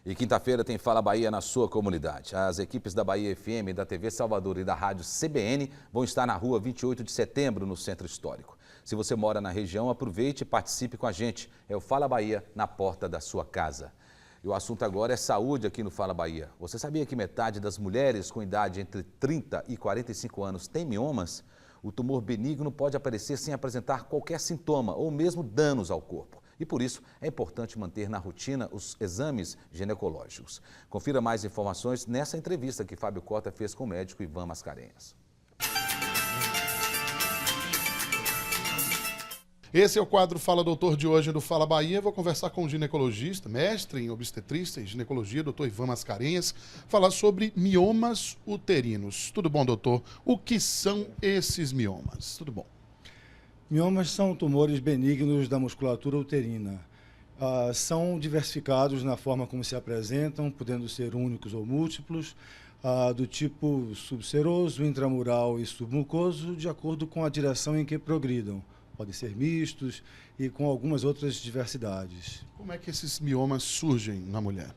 E quinta-feira tem Fala Bahia na sua comunidade. As equipes da Bahia FM, da TV Salvador e da rádio CBN vão estar na rua 28 de setembro, no Centro Histórico. Se você mora na região, aproveite e participe com a gente. É o Fala Bahia na porta da sua casa. E o assunto agora é saúde aqui no Fala Bahia. Você sabia que metade das mulheres com idade entre 30 e 45 anos tem miomas? O tumor benigno pode aparecer sem apresentar qualquer sintoma ou mesmo danos ao corpo. E por isso é importante manter na rotina os exames ginecológicos. Confira mais informações nessa entrevista que Fábio Cota fez com o médico Ivan Mascarenhas. Esse é o quadro Fala Doutor de hoje do Fala Bahia. Vou conversar com o ginecologista, mestre em obstetrícia e ginecologia, doutor Ivan Mascarenhas, falar sobre miomas uterinos. Tudo bom, doutor? O que são esses miomas? Tudo bom? Miomas são tumores benignos da musculatura uterina. São diversificados na forma como se apresentam, podendo ser únicos ou múltiplos, do tipo subseroso, intramural e submucoso, de acordo com a direção em que progridam. Podem ser mistos e com algumas outras diversidades. Como é que esses miomas surgem na mulher?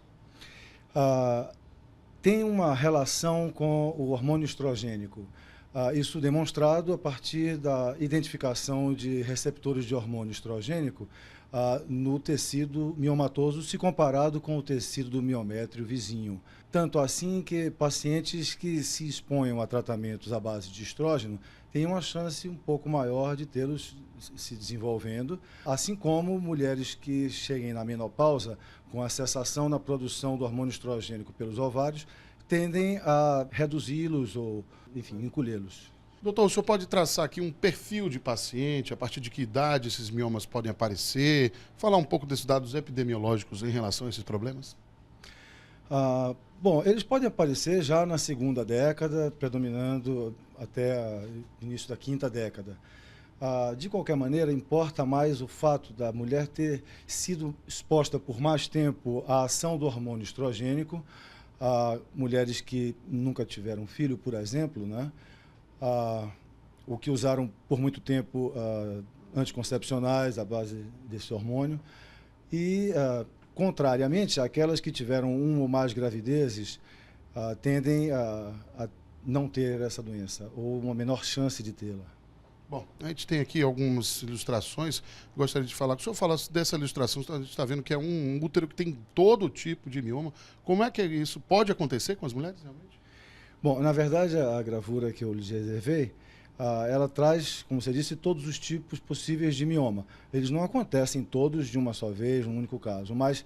Tem uma relação com o hormônio estrogênico. Isso demonstrado a partir da identificação de receptores de hormônio estrogênico no tecido miomatoso, se comparado com o tecido do miométrio vizinho. Tanto assim que pacientes que se exponham a tratamentos à base de estrógeno têm uma chance um pouco maior de tê-los se desenvolvendo, assim como mulheres que cheguem na menopausa com a cessação na produção do hormônio estrogênico pelos ovários, tendem a reduzi-los ou, enfim, encolhê-los. Doutor, o senhor pode traçar aqui um perfil de paciente, a partir de que idade esses miomas podem aparecer, falar um pouco desses dados epidemiológicos em relação a esses problemas? Bom, eles podem aparecer já na segunda década, predominando até o início da quinta década. De qualquer maneira, importa mais o fato da mulher ter sido exposta por mais tempo à ação do hormônio estrogênico, mulheres que nunca tiveram filho, por exemplo, né? Ou que usaram por muito tempo anticoncepcionais à base desse hormônio. E, contrariamente, aquelas que tiveram uma ou mais gravidezes tendem a não ter essa doença, ou uma menor chance de tê-la. Bom, a gente tem aqui algumas ilustrações. Gostaria de falar, que o senhor falasse dessa ilustração. A gente está vendo que é um útero que tem todo tipo de mioma. Como é que isso pode acontecer com as mulheres, realmente? Bom, na verdade, a gravura que eu lhe reservei, ela traz, como você disse, todos os tipos possíveis de mioma. Eles não acontecem todos de uma só vez, num único caso, mas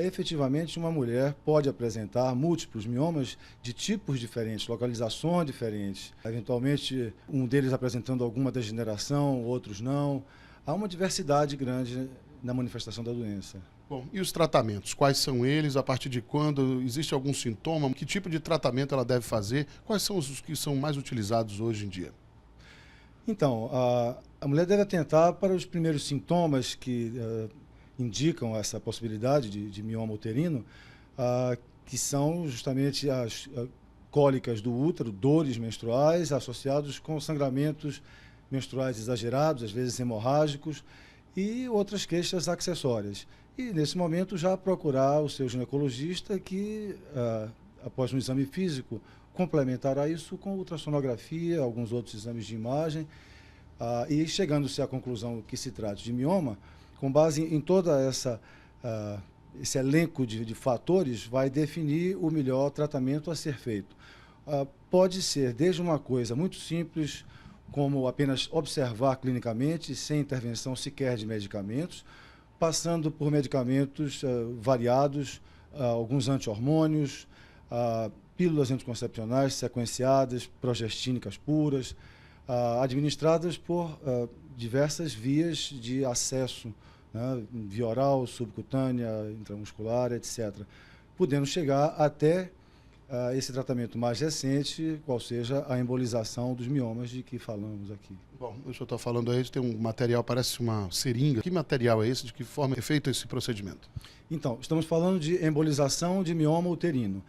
efetivamente uma mulher pode apresentar múltiplos miomas de tipos diferentes, localizações diferentes. Eventualmente, um deles apresentando alguma degeneração, outros não. Há uma diversidade grande na manifestação da doença. Bom, e os tratamentos? Quais são eles? A partir de quando? Existe algum sintoma? Que tipo de tratamento ela deve fazer? Quais são os que são mais utilizados hoje em dia? Então, a mulher deve atentar para os primeiros sintomas que indicam essa possibilidade de mioma uterino, que são justamente as cólicas do útero, dores menstruais associados com sangramentos menstruais exagerados, às vezes hemorrágicos, e outras queixas acessórias. E, nesse momento, já procurar o seu ginecologista que, após um exame físico, complementará isso com ultrassonografia, alguns outros exames de imagem, e chegando-se à conclusão que se trata de mioma, com base em toda esse elenco de fatores, vai definir o melhor tratamento a ser feito. Pode ser desde uma coisa muito simples, como apenas observar clinicamente, sem intervenção sequer de medicamentos, passando por medicamentos variados, alguns anti-hormônios, pílulas anticoncepcionais sequenciadas, progestínicas puras, administradas por diversas vias de acesso, né, via oral, subcutânea, intramuscular, etc., podendo chegar até esse tratamento mais recente, qual seja a embolização dos miomas de que falamos aqui. Bom, o senhor está falando aí, tem um material, parece uma seringa. Que material é esse? De que forma é feito esse procedimento? Então, estamos falando de embolização de mioma uterino.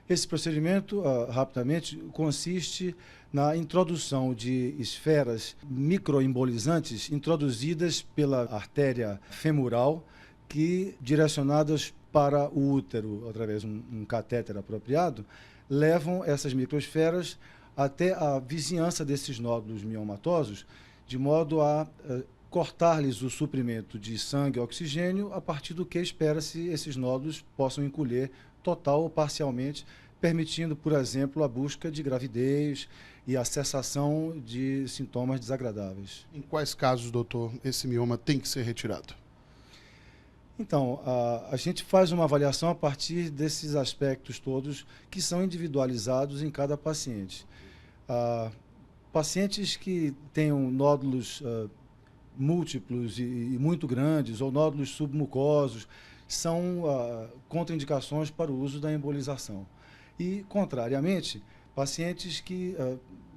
Esse procedimento, rapidamente, consiste na introdução de esferas microembolizantes introduzidas pela artéria femoral, que, direcionadas para o útero, através de um catéter apropriado, levam essas microesferas até a vizinhança desses nódulos miomatosos, de modo a cortar-lhes o suprimento de sangue e oxigênio, a partir do que espera-se esses nódulos possam encolher total ou parcialmente, permitindo, por exemplo, a busca de gravidez e a cessação de sintomas desagradáveis. Em quais casos, doutor, esse mioma tem que ser retirado? Então, a gente faz uma avaliação a partir desses aspectos todos que são individualizados em cada paciente. Pacientes que tenham nódulos múltiplos e muito grandes, ou nódulos submucosos, são contraindicações para o uso da embolização. E, contrariamente, pacientes que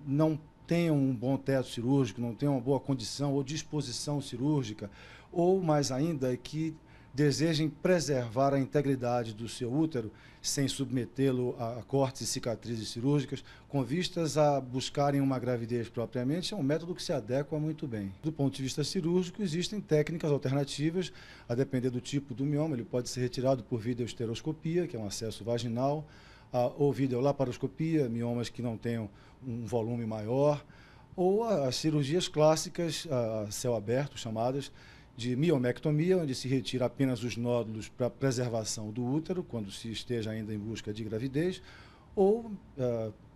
não tenham um bom teto cirúrgico, não tenham uma boa condição ou disposição cirúrgica, ou, mais ainda, que desejem preservar a integridade do seu útero sem submetê-lo a cortes e cicatrizes cirúrgicas, com vistas a buscarem uma gravidez propriamente, é um método que se adequa muito bem. Do ponto de vista cirúrgico, existem técnicas alternativas, a depender do tipo do mioma. Ele pode ser retirado por videoesteroscopia, que é um acesso vaginal, ou videolaparoscopia, miomas que não tenham um volume maior, ou as cirurgias clássicas a céu aberto, chamadas de miomectomia, onde se retira apenas os nódulos para preservação do útero, quando se esteja ainda em busca de gravidez, ou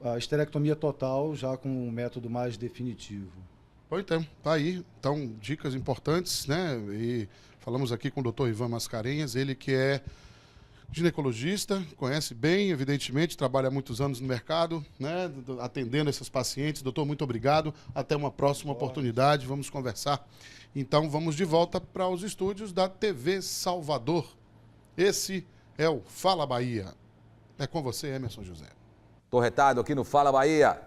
a esterectomia total, já com um método mais definitivo. Pois então, tá aí. Então, dicas importantes, né? E falamos aqui com o Dr. Ivan Mascarenhas, ele que é ginecologista, conhece bem, evidentemente, trabalha há muitos anos no mercado, né? Atendendo esses pacientes. Doutor, muito obrigado. Até uma próxima oportunidade. Vamos conversar. Então, vamos de volta para os estúdios da TV Salvador. Esse é o Fala Bahia. É com você, Emerson José. Tô retado aqui no Fala Bahia.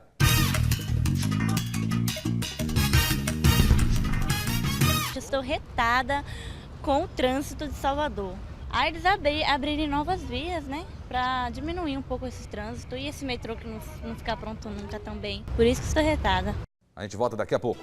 Estou retada com o trânsito de Salvador. Aí eles abrirem novas vias, né? Para diminuir um pouco esse trânsito e esse metrô que não ficar pronto nunca também. Por isso que estou retada. A gente volta daqui a pouco.